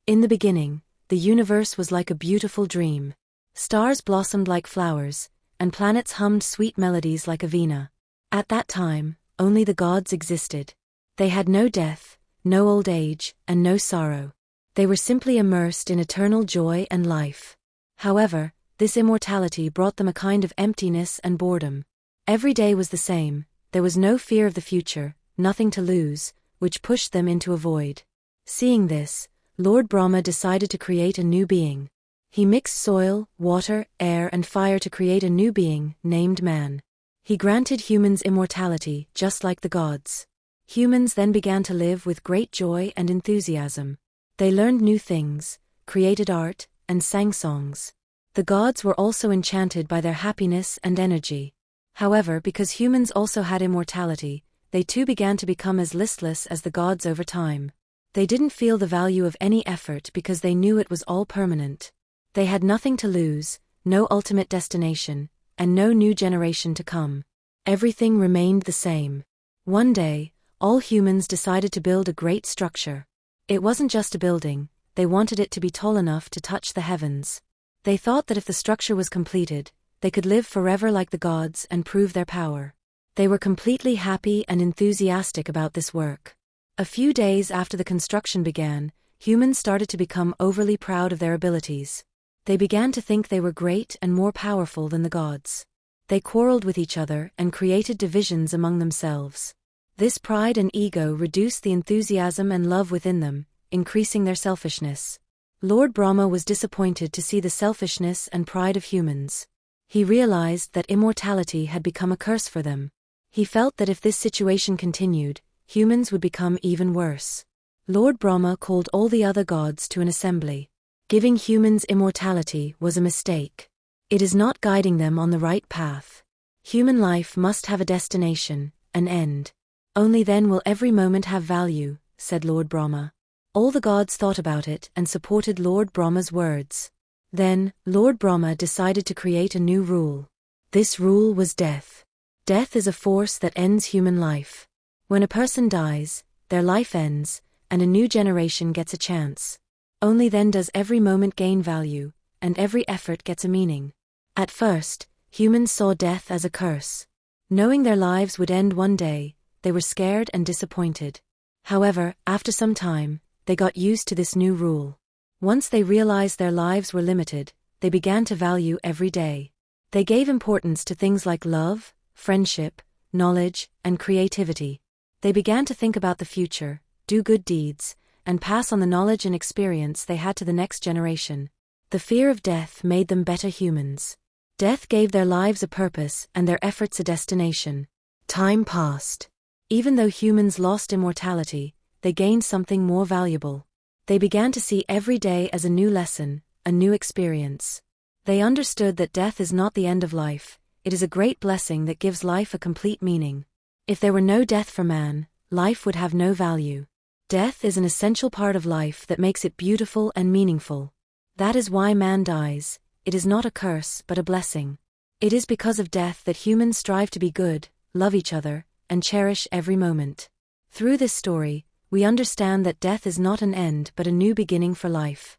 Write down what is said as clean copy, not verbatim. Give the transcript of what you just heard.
In the beginning, the universe was like a beautiful dream. Stars blossomed like flowers, and planets hummed sweet melodies like a vina. At that time, only the gods existed. They had no death, no old age, and no sorrow. They were simply immersed in eternal joy and life. However, this immortality brought them a kind of emptiness and boredom. Every day was the same, there was no fear of the future, nothing to lose, which pushed them into a void. Seeing this, Lord Brahma decided to create a new being. He mixed soil, water, air and fire to create a new being, named man. He granted humans immortality, just like the gods. Humans then began to live with great joy and enthusiasm. They learned new things, created art, and sang songs. The gods were also enchanted by their happiness and energy. However, because humans also had immortality, they too began to become as listless as the gods over time. They didn't feel the value of any effort because they knew it was all permanent. They had nothing to lose, no ultimate destination, and no new generation to come. Everything remained the same. One day, all humans decided to build a great structure. It wasn't just a building, they wanted it to be tall enough to touch the heavens. They thought that if the structure was completed, they could live forever like the gods and prove their power. They were completely happy and enthusiastic about this work. A few days after the construction began, humans started to become overly proud of their abilities. They began to think they were great and more powerful than the gods. They quarreled with each other and created divisions among themselves. This pride and ego reduced the enthusiasm and love within them, increasing their selfishness. Lord Brahma was disappointed to see the selfishness and pride of humans. He realized that immortality had become a curse for them. He felt that if this situation continued, humans would become even worse. Lord Brahma called all the other gods to an assembly. Giving humans immortality was a mistake. It is not guiding them on the right path. Human life must have a destination, an end. Only then will every moment have value, said Lord Brahma. All the gods thought about it and supported Lord Brahma's words. Then, Lord Brahma decided to create a new rule. This rule was death. Death is a force that ends human life. When a person dies, their life ends, and a new generation gets a chance. Only then does every moment gain value, and every effort gets a meaning. At first, humans saw death as a curse. Knowing their lives would end one day, they were scared and disappointed. However, after some time, they got used to this new rule. Once they realized their lives were limited, they began to value every day. They gave importance to things like love, friendship, knowledge, and creativity. They began to think about the future, do good deeds, and pass on the knowledge and experience they had to the next generation. The fear of death made them better humans. Death gave their lives a purpose and their efforts a destination. Time passed. Even though humans lost immortality, they gained something more valuable. They began to see every day as a new lesson, a new experience. They understood that death is not the end of life, it is a great blessing that gives life a complete meaning. If there were no death for man, life would have no value. Death is an essential part of life that makes it beautiful and meaningful. That is why man dies. It is not a curse but a blessing. It is because of death that humans strive to be good, love each other, and cherish every moment. Through this story, we understand that death is not an end but a new beginning for life.